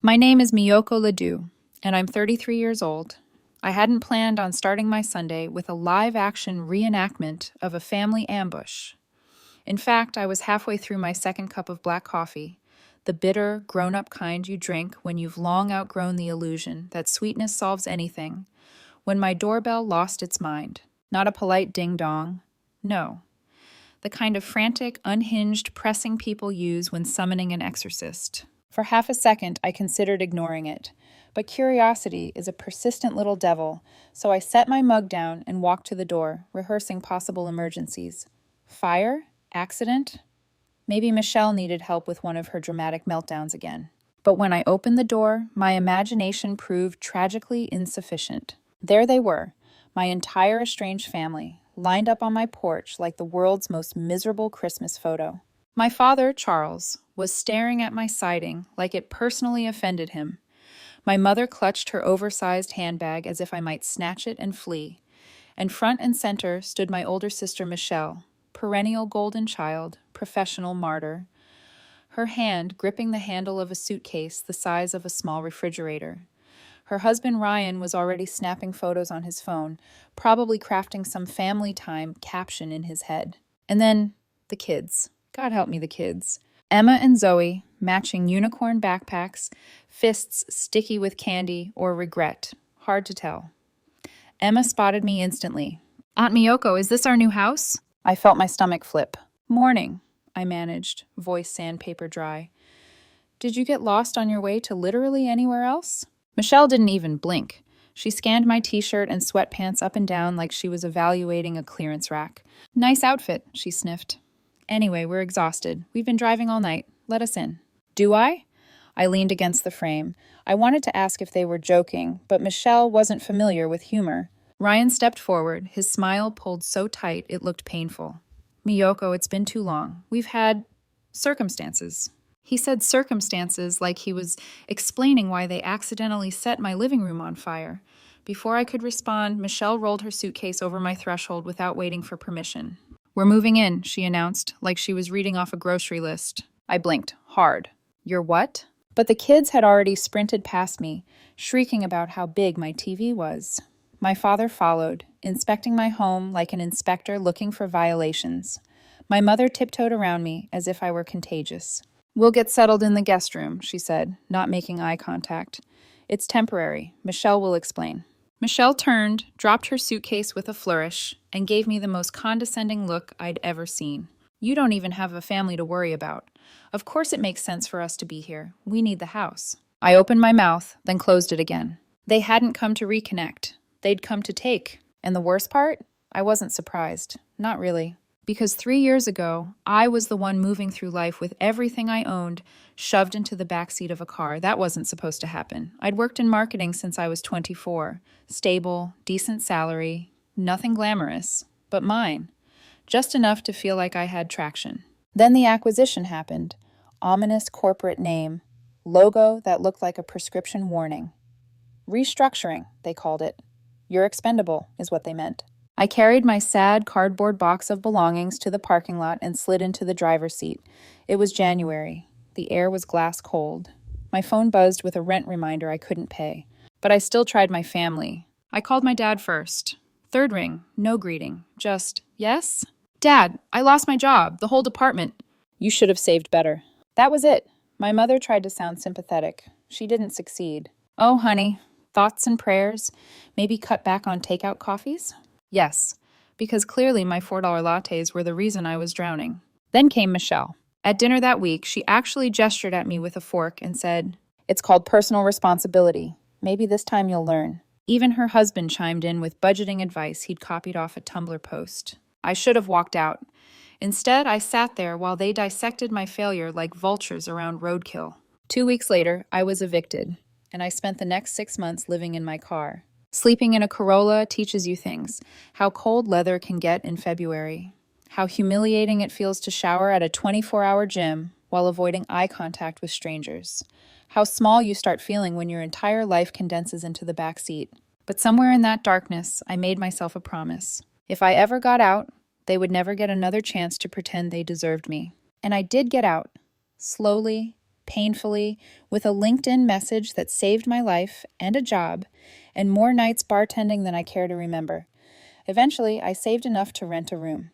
My name is Miyoko Ledoux, and I'm 33 years old. I hadn't planned on starting my Sunday with a live-action reenactment of a family ambush. In fact, I was halfway through my second cup of black coffee, the bitter, grown-up kind you drink when you've long outgrown the illusion that sweetness solves anything, when my doorbell lost its mind. Not a polite ding-dong. No. The kind of frantic, unhinged pressing people use when summoning an exorcist. For half a second, I considered ignoring it. But curiosity is a persistent little devil, so I set my mug down and walked to the door, rehearsing possible emergencies. Fire? Accident? Maybe Michelle needed help with one of her dramatic meltdowns again. But when I opened the door, my imagination proved tragically insufficient. There they were, my entire estranged family, lined up on my porch like the world's most miserable Christmas photo. My father, Charles, was staring at my siding like it personally offended him. My mother clutched her oversized handbag as if I might snatch it and flee. And front and center stood my older sister Michelle, perennial golden child, professional martyr, her hand gripping the handle of a suitcase the size of a small refrigerator. Her husband Ryan was already snapping photos on his phone, probably crafting some family time caption in his head. And then the kids. God help me, the kids. Emma and Zoe, matching unicorn backpacks, fists sticky with candy or regret. Hard to tell. Emma spotted me instantly. Aunt Miyoko, is this our new house? I felt my stomach flip. Morning, I managed, voice sandpaper dry. Did you get lost on your way to literally anywhere else? Michelle didn't even blink. She scanned my t-shirt and sweatpants up and down like she was evaluating a clearance rack. Nice outfit, she sniffed. Anyway, we're exhausted. We've been driving all night. Let us in. Do I? I leaned against the frame. I wanted to ask if they were joking, but Michelle wasn't familiar with humor. Ryan stepped forward, his smile pulled so tight it looked painful. Miyoko, it's been too long. We've had circumstances. He said circumstances like he was explaining why they accidentally set my living room on fire. Before I could respond, Michelle rolled her suitcase over my threshold without waiting for permission. We're moving in, she announced, like she was reading off a grocery list. I blinked, hard. You're what? But the kids had already sprinted past me, shrieking about how big my TV was. My father followed, inspecting my home like an inspector looking for violations. My mother tiptoed around me as if I were contagious. We'll get settled in the guest room, she said, not making eye contact. It's temporary. Michelle will explain. Michelle turned, dropped her suitcase with a flourish, and gave me the most condescending look I'd ever seen. You don't even have a family to worry about. Of course it makes sense for us to be here. We need the house. I opened my mouth, then closed it again. They hadn't come to reconnect. They'd come to take. And the worst part? I wasn't surprised. Not really. Because 3 years ago, I was the one moving through life with everything I owned shoved into the backseat of a car. That wasn't supposed to happen. I'd worked in marketing since I was 24. Stable, decent salary, nothing glamorous, but mine. Just enough to feel like I had traction. Then the acquisition happened. Ominous corporate name. Logo that looked like a prescription warning. Restructuring, they called it. You're expendable, is what they meant. I carried my sad cardboard box of belongings to the parking lot and slid into the driver's seat. It was January. The air was glass cold. My phone buzzed with a rent reminder I couldn't pay. But I still tried my family. I called my dad first. Third ring, no greeting. Just, yes? Dad, I lost my job, the whole department. You should have saved better. That was it. My mother tried to sound sympathetic. She didn't succeed. Oh, honey, thoughts and prayers? Maybe cut back on takeout coffees? Yes, because clearly my $4 lattes were the reason I was drowning. Then came Michelle. At dinner that week, she actually gestured at me with a fork and said, "It's called personal responsibility. Maybe this time you'll learn." Even her husband chimed in with budgeting advice he'd copied off a Tumblr post. I should have walked out. Instead, I sat there while they dissected my failure like vultures around roadkill. 2 weeks later, I was evicted, and I spent the next 6 months living in my car. Sleeping in a Corolla teaches you things. How cold leather can get in February. How humiliating it feels to shower at a 24-hour gym while avoiding eye contact with strangers. How small you start feeling when your entire life condenses into the back seat. But somewhere in that darkness, I made myself a promise. If I ever got out, they would never get another chance to pretend they deserved me. And I did get out. Slowly, painfully, with a LinkedIn message that saved my life and a job, and more nights bartending than I care to remember. Eventually, I saved enough to rent a room.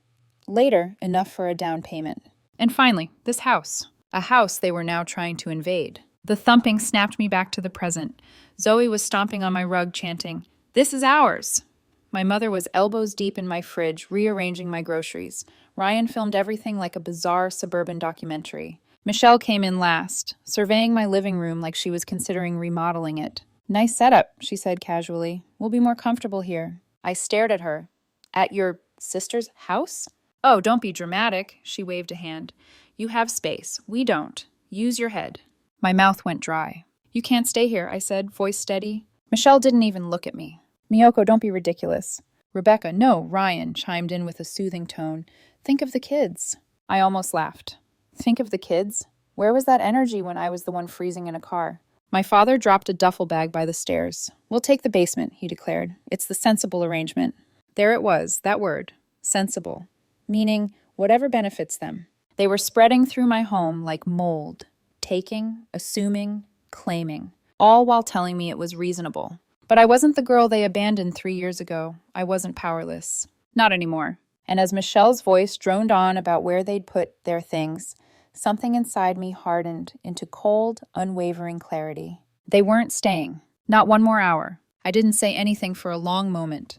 Later, enough for a down payment. And finally, this house. A house they were now trying to invade. The thumping snapped me back to the present. Zoe was stomping on my rug, chanting, "This is ours!" My mother was elbows deep in my fridge, rearranging my groceries. Ryan filmed everything like a bizarre suburban documentary. Michelle came in last, surveying my living room like she was considering remodeling it. "Nice setup," she said casually. "We'll be more comfortable here." I stared at her. "At your sister's house?" "Oh, don't be dramatic," she waved a hand. "You have space. We don't. Use your head." My mouth went dry. "You can't stay here," I said, voice steady. Michelle didn't even look at me. "Miyoko, don't be ridiculous." "Rebecca, no," Ryan chimed in with a soothing tone. "Think of the kids." I almost laughed. Think of the kids? Where was that energy when I was the one freezing in a car? My father dropped a duffel bag by the stairs. "We'll take the basement," he declared. "It's the sensible arrangement." There it was, that word, sensible, meaning whatever benefits them. They were spreading through my home like mold, taking, assuming, claiming, all while telling me it was reasonable. But I wasn't the girl they abandoned 3 years ago. I wasn't powerless. Not anymore. And as Michelle's voice droned on about where they'd put their things, something inside me hardened into cold, unwavering clarity. They weren't staying. Not one more hour. I didn't say anything for a long moment.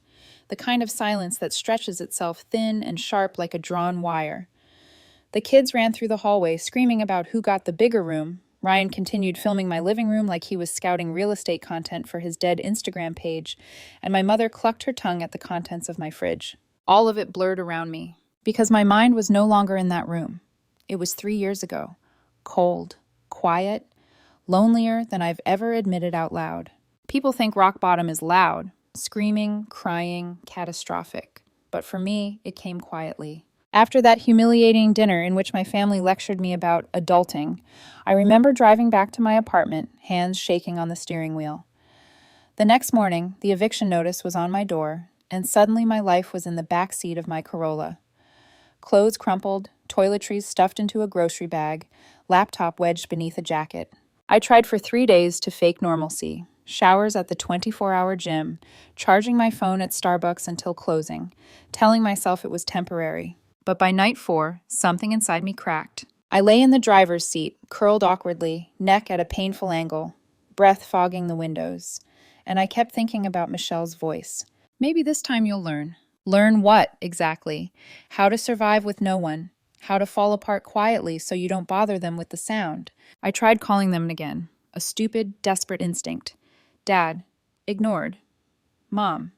The kind of silence that stretches itself thin and sharp like a drawn wire. The kids ran through the hallway, screaming about who got the bigger room. Ryan continued filming my living room like he was scouting real estate content for his dead Instagram page, and my mother clucked her tongue at the contents of my fridge. All of it blurred around me, because my mind was no longer in that room. It was 3 years ago. Cold, quiet, lonelier than I've ever admitted out loud. People think rock bottom is loud, screaming, crying, catastrophic. But for me, it came quietly. After that humiliating dinner in which my family lectured me about adulting, I remember driving back to my apartment, hands shaking on the steering wheel. The next morning, the eviction notice was on my door, and suddenly my life was in the back seat of my Corolla. Clothes crumpled, toiletries stuffed into a grocery bag, laptop wedged beneath a jacket. I tried for 3 days to fake normalcy. Showers at the 24-hour gym, charging my phone at Starbucks until closing, telling myself it was temporary. But by night 4, something inside me cracked. I lay in the driver's seat, curled awkwardly, neck at a painful angle, breath fogging the windows. And I kept thinking about Michelle's voice. Maybe this time you'll learn. Learn what, exactly? How to survive with no one. How to fall apart quietly so you don't bother them with the sound. I tried calling them again. A stupid, desperate instinct. Dad. Ignored. Mom.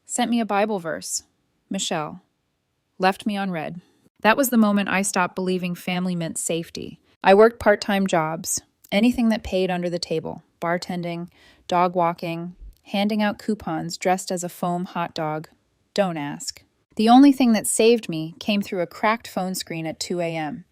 Sent me a Bible verse. Michelle. Left me on red. That was the moment I stopped believing family meant safety. I worked part-time jobs. Anything that paid under the table. Bartending, dog walking, handing out coupons dressed as a foam hot dog. Don't ask. The only thing that saved me came through a cracked phone screen at 2 a.m.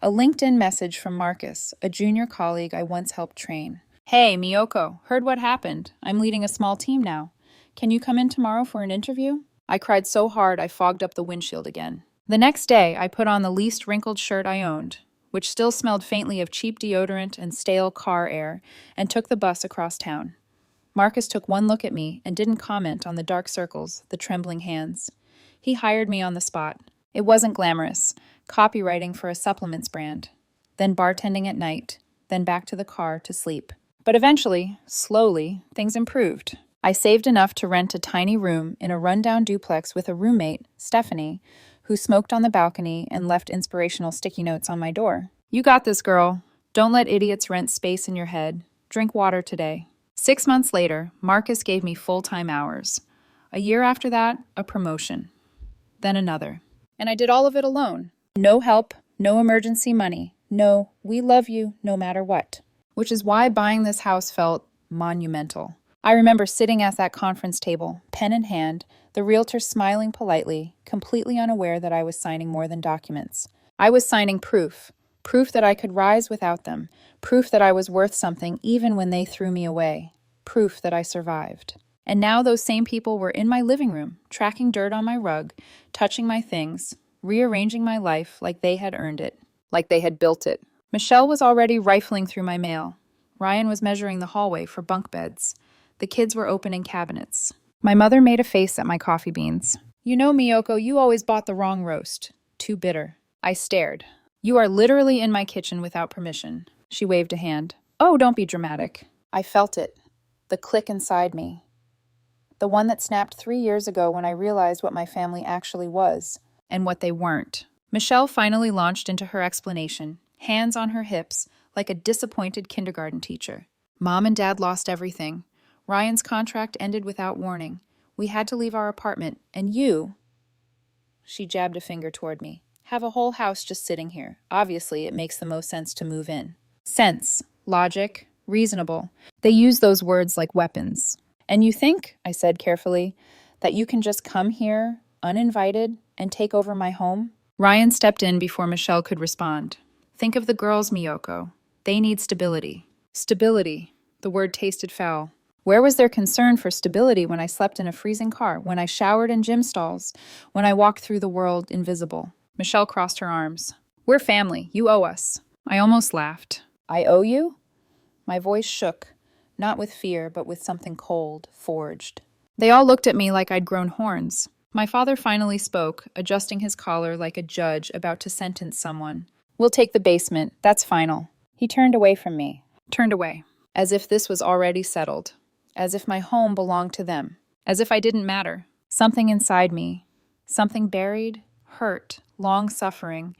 A LinkedIn message from Marcus, a junior colleague I once helped train. "Hey, Miyoko, heard what happened. I'm leading a small team now. Can you come in tomorrow for an interview?" I cried so hard I fogged up the windshield again. The next day, I put on the least wrinkled shirt I owned, which still smelled faintly of cheap deodorant and stale car air, and took the bus across town. Marcus took one look at me and didn't comment on the dark circles, the trembling hands. He hired me on the spot. It wasn't glamorous. Copywriting for a supplements brand. Then bartending at night. Then back to the car to sleep. But eventually, slowly, things improved. I saved enough to rent a tiny room in a rundown duplex with a roommate, Stephanie, who smoked on the balcony and left inspirational sticky notes on my door. "You got this, girl. Don't let idiots rent space in your head. Drink water today." 6 months later, Marcus gave me full-time hours. A year after that, a promotion. Then another. And I did all of it alone. No help, no emergency money. No, we love you no matter what. Which is why buying this house felt monumental. I remember sitting at that conference table, pen in hand, the realtor smiling politely, completely unaware that I was signing more than documents. I was signing proof. Proof that I could rise without them. Proof that I was worth something even when they threw me away. Proof that I survived. And now those same people were in my living room, tracking dirt on my rug, touching my things, rearranging my life like they had earned it, like they had built it. Michelle was already rifling through my mail. Ryan was measuring the hallway for bunk beds. The kids were opening cabinets. My mother made a face at my coffee beans. You know, Miyoko, you always bought the wrong roast. Too bitter. I stared. You are literally in my kitchen without permission. She waved a hand. Oh, don't be dramatic. I felt it. The click inside me. The one that snapped 3 years ago when I realized what my family actually was and what they weren't. Michelle finally launched into her explanation, hands on her hips, like a disappointed kindergarten teacher. Mom and Dad lost everything. Ryan's contract ended without warning. We had to leave our apartment, and you, she jabbed a finger toward me, have a whole house just sitting here. Obviously, it makes the most sense to move in. Sense, logic, reasonable. They use those words like weapons. And you think, I said carefully, that you can just come here, uninvited, and take over my home? Ryan stepped in before Michelle could respond. Think of the girls, Miyoko. They need stability. Stability. The word tasted foul. Where was their concern for stability when I slept in a freezing car, when I showered in gym stalls, when I walked through the world invisible? Michelle crossed her arms. We're family. You owe us. I almost laughed. I owe you? My voice shook, not with fear, but with something cold, forged. They all looked at me like I'd grown horns. My father finally spoke, adjusting his collar like a judge about to sentence someone. We'll take the basement. That's final. He turned away from me. Turned away. As if this was already settled. As if my home belonged to them. As if I didn't matter. Something inside me, something buried, hurt, long-suffering,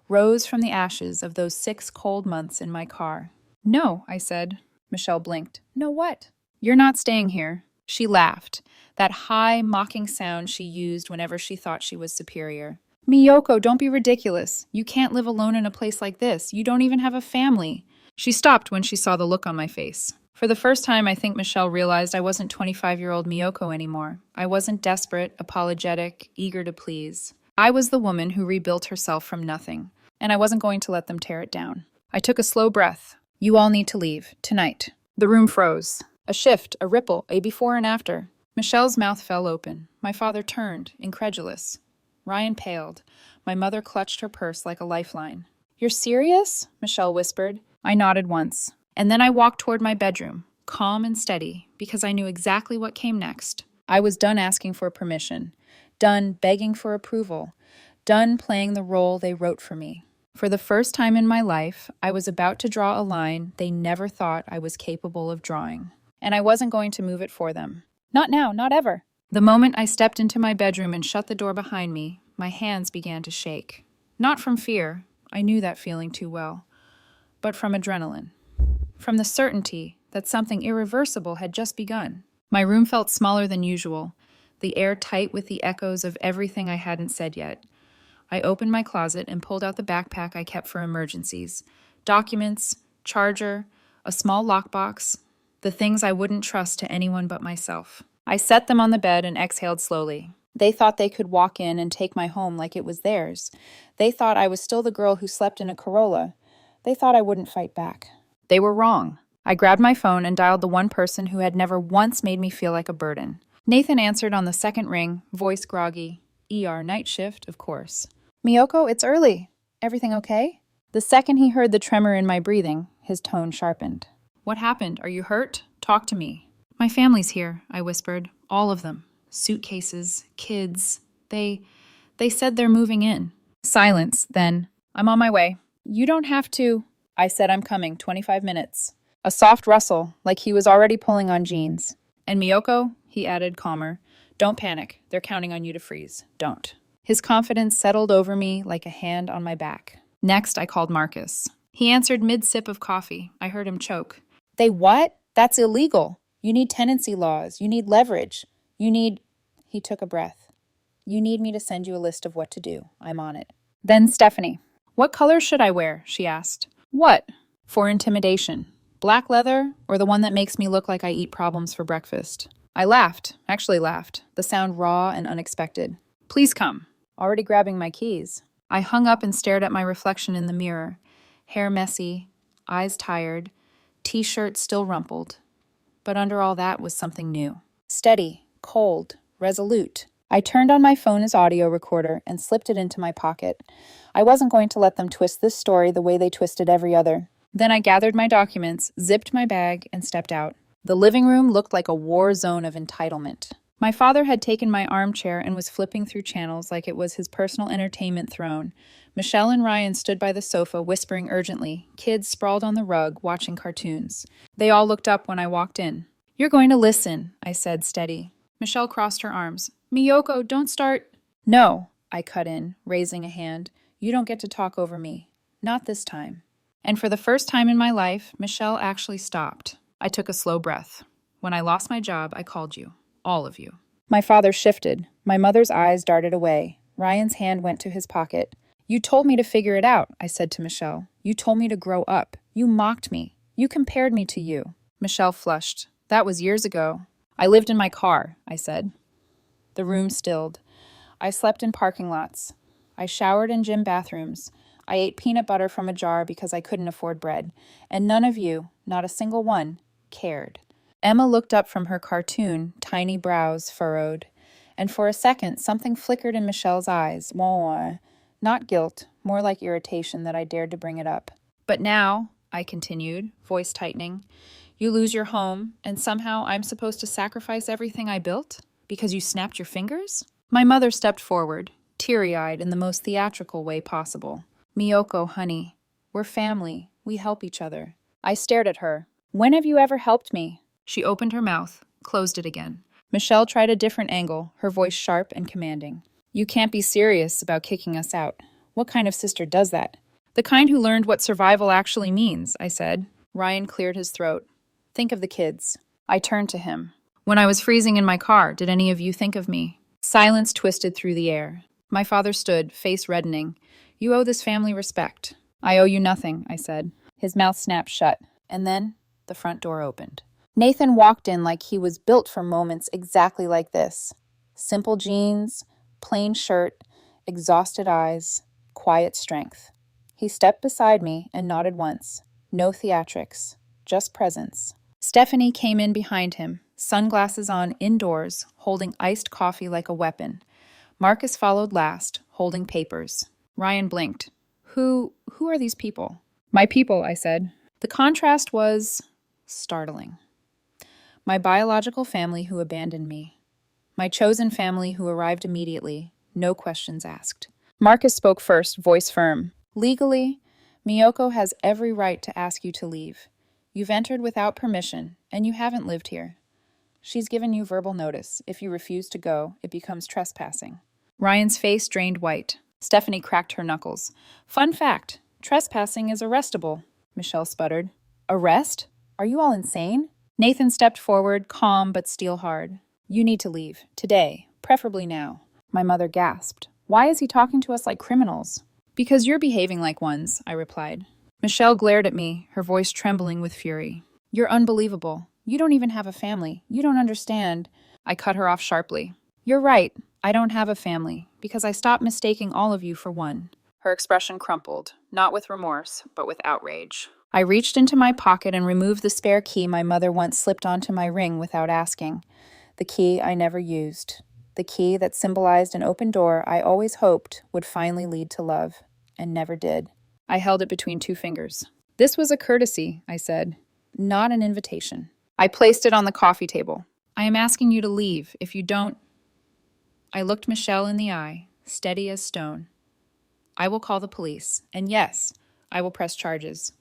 rose from the ashes of those 6 cold months in my car. No, I said. Michelle blinked. No what? You're not staying here. She laughed, that high, mocking sound she used whenever she thought she was superior. Miyoko, don't be ridiculous. You can't live alone in a place like this. You don't even have a family. She stopped when she saw the look on my face. For the first time, I think Michelle realized I wasn't 25-year-old Miyoko anymore. I wasn't desperate, apologetic, eager to please. I was the woman who rebuilt herself from nothing, and I wasn't going to let them tear it down. I took a slow breath. You all need to leave, tonight. The room froze. A shift, a ripple, a before and after. Michelle's mouth fell open. My father turned, incredulous. Ryan paled. My mother clutched her purse like a lifeline. You're serious? Michelle whispered. I nodded once. And then I walked toward my bedroom, calm and steady, because I knew exactly what came next. I was done asking for permission, done begging for approval, done playing the role they wrote for me. For the first time in my life, I was about to draw a line they never thought I was capable of drawing. And I wasn't going to move it for them. Not now, not ever. The moment I stepped into my bedroom and shut the door behind me, my hands began to shake. Not from fear, I knew that feeling too well, but from adrenaline. From the certainty that something irreversible had just begun. My room felt smaller than usual, the air tight with the echoes of everything I hadn't said yet. I opened my closet and pulled out the backpack I kept for emergencies. Documents, charger, a small lockbox, the things I wouldn't trust to anyone but myself. I set them on the bed and exhaled slowly. They thought they could walk in and take my home like it was theirs. They thought I was still the girl who slept in a Corolla. They thought I wouldn't fight back. They were wrong. I grabbed my phone and dialed the one person who had never once made me feel like a burden. Nathan answered on the second ring, voice groggy. ER night shift, of course. Miyoko, it's early. Everything okay? The second he heard the tremor in my breathing, his tone sharpened. What happened? Are you hurt? Talk to me. My family's here, I whispered. All of them. Suitcases, kids. They said they're moving in. Silence, then. I'm on my way. You don't have to. I said I'm coming, 25 minutes. A soft rustle, like he was already pulling on jeans. And Miyoko, he added, calmer, don't panic. They're counting on you to freeze. Don't. His confidence settled over me like a hand on my back. Next, I called Marcus. He answered mid-sip of coffee. I heard him choke. They what? That's illegal. You need tenancy laws. You need leverage. You need... He took a breath. You need me to send you a list of what to do. I'm on it. Then Stephanie. What color should I wear? She asked. What? For intimidation. Black leather, or the one that makes me look like I eat problems for breakfast? I laughed, actually laughed, the sound raw and unexpected. Please come. Already grabbing my keys. I hung up and stared at my reflection in the mirror. Hair messy, eyes tired, t-shirt still rumpled. But under all that was something new. Steady, cold, resolute. I turned on my phone's audio recorder and slipped it into my pocket. I wasn't going to let them twist this story the way they twisted every other. Then I gathered my documents, zipped my bag, and stepped out. The living room looked like a war zone of entitlement. My father had taken my armchair and was flipping through channels like it was his personal entertainment throne. Michelle and Ryan stood by the sofa, whispering urgently. Kids sprawled on the rug, watching cartoons. They all looked up when I walked in. "You're going to listen," I said, steady. Michelle crossed her arms. "Miyoko, don't start." "No," I cut in, raising a hand. "You don't get to talk over me. Not this time." And for the first time in my life, Michelle actually stopped. I took a slow breath. "When I lost my job, I called you. All of you." My father shifted. My mother's eyes darted away. Ryan's hand went to his pocket. "You told me to figure it out," I said to Michelle. "You told me to grow up. You mocked me. You compared me to you." Michelle flushed. "That was years ago." "I lived in my car," I said. The room stilled. I slept in parking lots. I showered in gym bathrooms. I ate peanut butter from a jar because I couldn't afford bread. And none of you, not a single one, cared. Emma looked up from her cartoon, tiny brows furrowed. And for a second, something flickered in Michelle's eyes. More. Not guilt, more like irritation that I dared to bring it up. "But now," I continued, voice tightening, "you lose your home, and somehow I'm supposed to sacrifice everything I built? Because you snapped your fingers?" My mother stepped forward, teary-eyed in the most theatrical way possible. "Miyoko, honey, we're family. We help each other." I stared at her. "When have you ever helped me?" She opened her mouth, closed it again. Michelle tried a different angle, her voice sharp and commanding. "You can't be serious about kicking us out. What kind of sister does that?" "The kind who learned what survival actually means," I said. Ryan cleared his throat. "Think of the kids." I turned to him. "When I was freezing in my car, did any of you think of me?" Silence twisted through the air. My father stood, face reddening. "You owe this family respect." "I owe you nothing," I said. His mouth snapped shut. And then the front door opened. Nathan walked in like he was built for moments exactly like this. Simple jeans, plain shirt, exhausted eyes, quiet strength. He stepped beside me and nodded once. No theatrics, just presence. Stephanie came in behind him, sunglasses on indoors, holding iced coffee like a weapon. Marcus followed last, holding papers. Ryan blinked. Who are these people?" "My people," I said. The contrast was startling. My biological family who abandoned me. My chosen family who arrived immediately, no questions asked. Marcus spoke first, voice firm. "Legally, Miyoko has every right to ask you to leave. You've entered without permission, and you haven't lived here. She's given you verbal notice. If you refuse to go, it becomes trespassing." Ryan's face drained white. Stephanie cracked her knuckles. "Fun fact, trespassing is arrestable," Michelle sputtered. "Arrest? Are you all insane?" Nathan stepped forward, calm but steel hard. "You need to leave. Today. Preferably now." My mother gasped. "Why is he talking to us like criminals?" "Because you're behaving like ones," I replied. Michelle glared at me, her voice trembling with fury. "You're unbelievable. You don't even have a family. You don't understand." I cut her off sharply. "You're right. I don't have a family, because I stopped mistaking all of you for one." Her expression crumpled, not with remorse, but with outrage. I reached into my pocket and removed the spare key my mother once slipped onto my ring without asking. The key I never used. The key that symbolized an open door I always hoped would finally lead to love, and never did. I held it between two fingers. "This was a courtesy," I said, "not an invitation." I placed it on the coffee table. "I am asking you to leave. If you don't..." I looked Michelle in the eye, steady as stone. "I will call the police, and yes, I will press charges."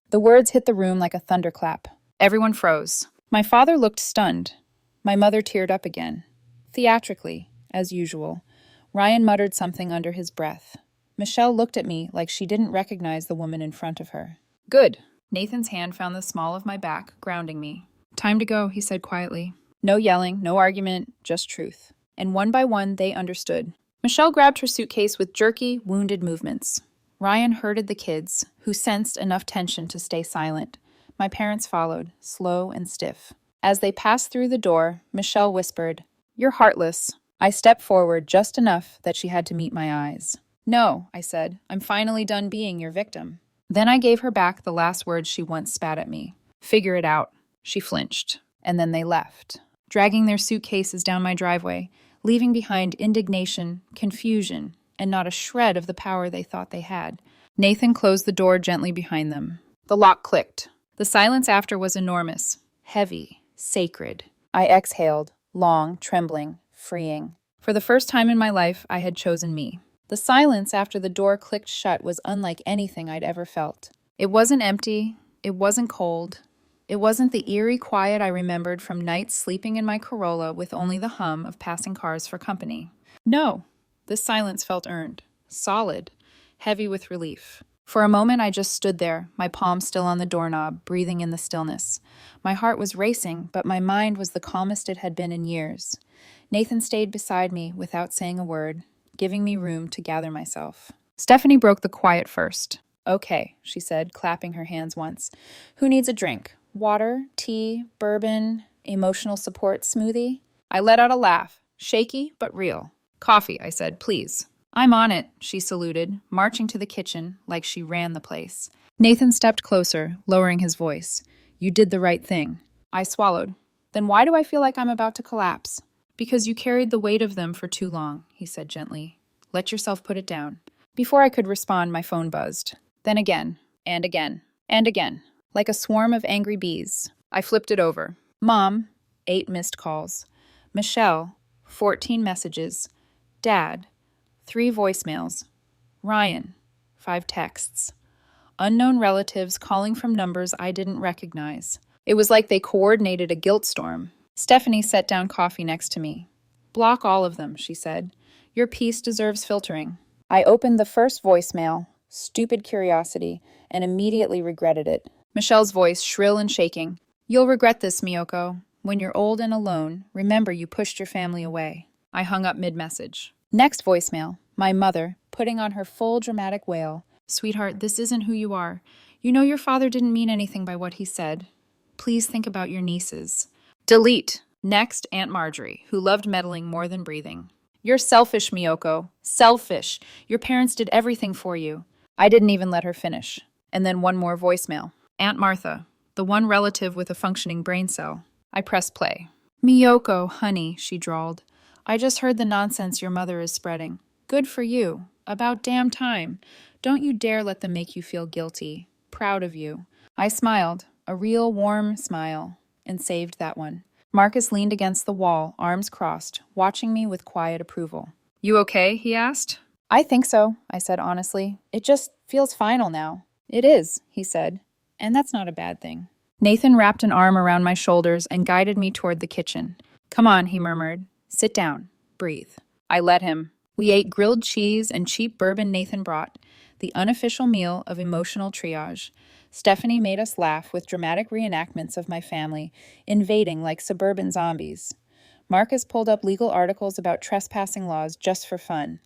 The words hit the room like a thunderclap. Everyone froze. My father looked stunned. My mother teared up again. Theatrically, as usual. Ryan muttered something under his breath. Michelle looked at me like she didn't recognize the woman in front of her. "Good." Nathan's hand found the small of my back, grounding me. "Time to go," he said quietly. No yelling, no argument, just truth. And one by one, they understood. Michelle grabbed her suitcase with jerky, wounded movements. Ryan herded the kids, who sensed enough tension to stay silent. My parents followed, slow and stiff. As they passed through the door, Michelle whispered, "You're heartless." I stepped forward just enough that she had to meet my eyes. "No," I said, "I'm finally done being your victim." Then I gave her back the last words she once spat at me. "Figure it out." She flinched. And then they left, dragging their suitcases down my driveway, leaving behind indignation, confusion, and not a shred of the power they thought they had. Nathan closed the door gently behind them. The lock clicked. The silence after was enormous, heavy, sacred. I exhaled, long, trembling, freeing. For the first time in my life, I had chosen me. The silence after the door clicked shut was unlike anything I'd ever felt. It wasn't empty. It wasn't cold. It wasn't the eerie quiet I remembered from nights sleeping in my Corolla with only the hum of passing cars for company. No, this silence felt earned, solid, heavy with relief. For a moment, I just stood there, my palm still on the doorknob, breathing in the stillness. My heart was racing, but my mind was the calmest it had been in years. Nathan stayed beside me without saying a word, giving me room to gather myself. Stephanie broke the quiet first. "Okay," she said, clapping her hands once. "Who needs a drink? Water, tea, bourbon, emotional support smoothie?" I let out a laugh, shaky but real. "Coffee," I said, "please." "I'm on it," she saluted, marching to the kitchen like she ran the place. Nathan stepped closer, lowering his voice. "You did the right thing." I swallowed. "Then why do I feel like I'm about to collapse?" "Because you carried the weight of them for too long," he said gently. "Let yourself put it down." Before I could respond, my phone buzzed. Then again, and again, and again, like a swarm of angry bees. I flipped it over. Mom, 8 missed calls. Michelle, 14 messages. Dad, 3 voicemails. Ryan, 5 texts. Unknown relatives calling from numbers I didn't recognize. It was like they coordinated a guilt storm. Stephanie set down coffee next to me. "Block all of them," she said. "Your peace deserves filtering." I opened the first voicemail, stupid curiosity, and immediately regretted it. Michelle's voice, shrill and shaking. "You'll regret this, Miyoko. When you're old and alone, remember you pushed your family away." I hung up mid-message. Next voicemail, my mother, putting on her full dramatic wail. "Sweetheart, this isn't who you are. You know your father didn't mean anything by what he said. Please think about your nieces." Delete. Next, Aunt Marjorie, who loved meddling more than breathing. "You're selfish, Miyoko. Selfish. Your parents did everything for you." I didn't even let her finish. And then one more voicemail. Aunt Martha, the one relative with a functioning brain cell. I pressed play. "Miyoko, honey," she drawled. "I just heard the nonsense your mother is spreading. Good for you. About damn time. Don't you dare let them make you feel guilty. Proud of you." I smiled, a real warm smile, and saved that one. Marcus leaned against the wall, arms crossed, watching me with quiet approval. "You okay?" he asked. "I think so," I said honestly. "It just feels final now." "It is," he said, "and that's not a bad thing." Nathan wrapped an arm around my shoulders and guided me toward the kitchen. "Come on," he murmured. "Sit down. Breathe." I let him. We ate grilled cheese and cheap bourbon Nathan brought, the unofficial meal of emotional triage. Stephanie made us laugh with dramatic reenactments of my family, invading like suburban zombies. Marcus pulled up legal articles about trespassing laws just for fun.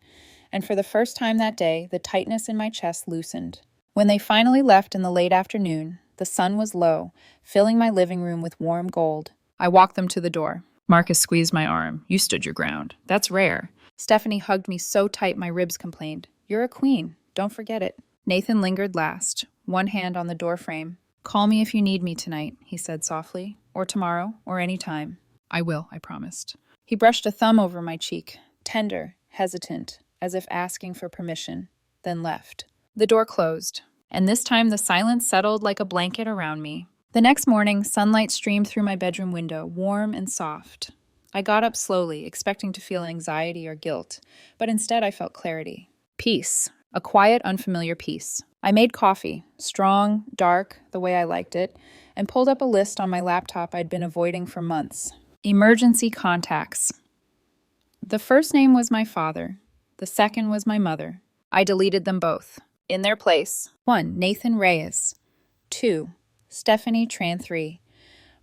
And for the first time that day, the tightness in my chest loosened. When they finally left in the late afternoon, the sun was low, filling my living room with warm gold. I walked them to the door. Marcus squeezed my arm. "You stood your ground. That's rare." Stephanie hugged me so tight my ribs complained. "You're a queen. Don't forget it." Nathan lingered last, one hand on the doorframe. "Call me if you need me tonight," he said softly. "Or tomorrow, or any time." "I will," I promised. He brushed a thumb over my cheek, tender, hesitant, as if asking for permission, then left. The door closed, and this time the silence settled like a blanket around me. The next morning, sunlight streamed through my bedroom window, warm and soft. I got up slowly, expecting to feel anxiety or guilt, but instead I felt clarity. Peace. A quiet, unfamiliar peace. I made coffee, strong, dark, the way I liked it, and pulled up a list on my laptop I'd been avoiding for months. Emergency contacts. The first name was my father. The second was my mother. I deleted them both. In their place, 1. Nathan Reyes. 2. Stephanie Tran3.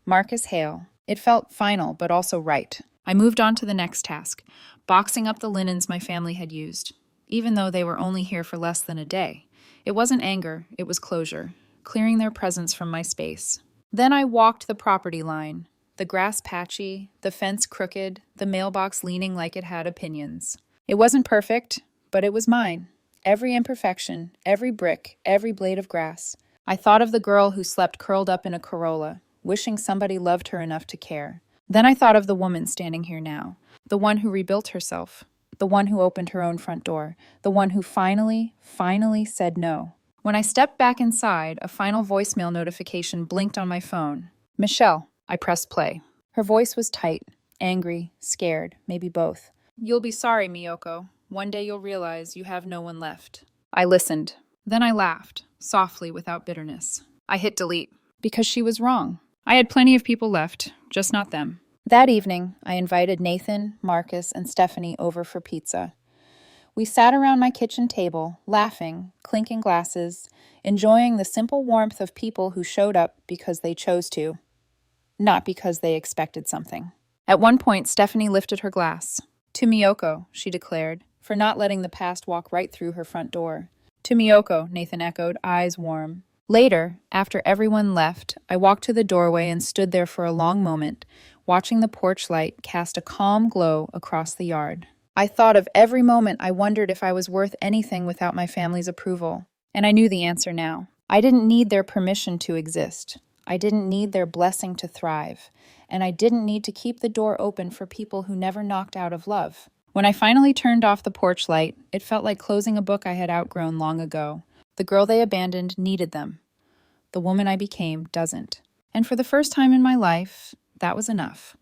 Marcus Hale. It felt final, but also right. I moved on to the next task, boxing up the linens my family had used, even though they were only here for less than a day. It wasn't anger, it was closure, clearing their presence from my space. Then I walked the property line, the grass patchy, the fence crooked, the mailbox leaning like it had opinions. It wasn't perfect, but it was mine. Every imperfection, every brick, every blade of grass. I thought of the girl who slept curled up in a Corolla, wishing somebody loved her enough to care. Then I thought of the woman standing here now, the one who rebuilt herself, the one who opened her own front door, the one who finally said no. When I stepped back inside, a final voicemail notification blinked on my phone. Michelle. I pressed play. Her voice was tight, angry, scared, maybe both. You'll be sorry, Miyoko. One day you'll realize you have no one left. I listened. Then I laughed, softly, without bitterness. I hit delete, because she was wrong. I had plenty of people left, just not them. That evening, I invited Nathan, Marcus, and Stephanie over for pizza. We sat around my kitchen table, laughing, clinking glasses, enjoying the simple warmth of people who showed up because they chose to, not because they expected something. At one point, Stephanie lifted her glass. To Miyoko, she declared, for not letting the past walk right through her front door. To Miyoko, Nathan echoed, eyes warm. Later, after everyone left, I walked to the doorway and stood there for a long moment, watching the porch light cast a calm glow across the yard. I thought of every moment I wondered if I was worth anything without my family's approval. And I knew the answer now. I didn't need their permission to exist. I didn't need their blessing to thrive. And I didn't need to keep the door open for people who never knocked out of love. When I finally turned off the porch light, it felt like closing a book I had outgrown long ago. The girl they abandoned needed them. The woman I became doesn't. And for the first time in my life, that was enough.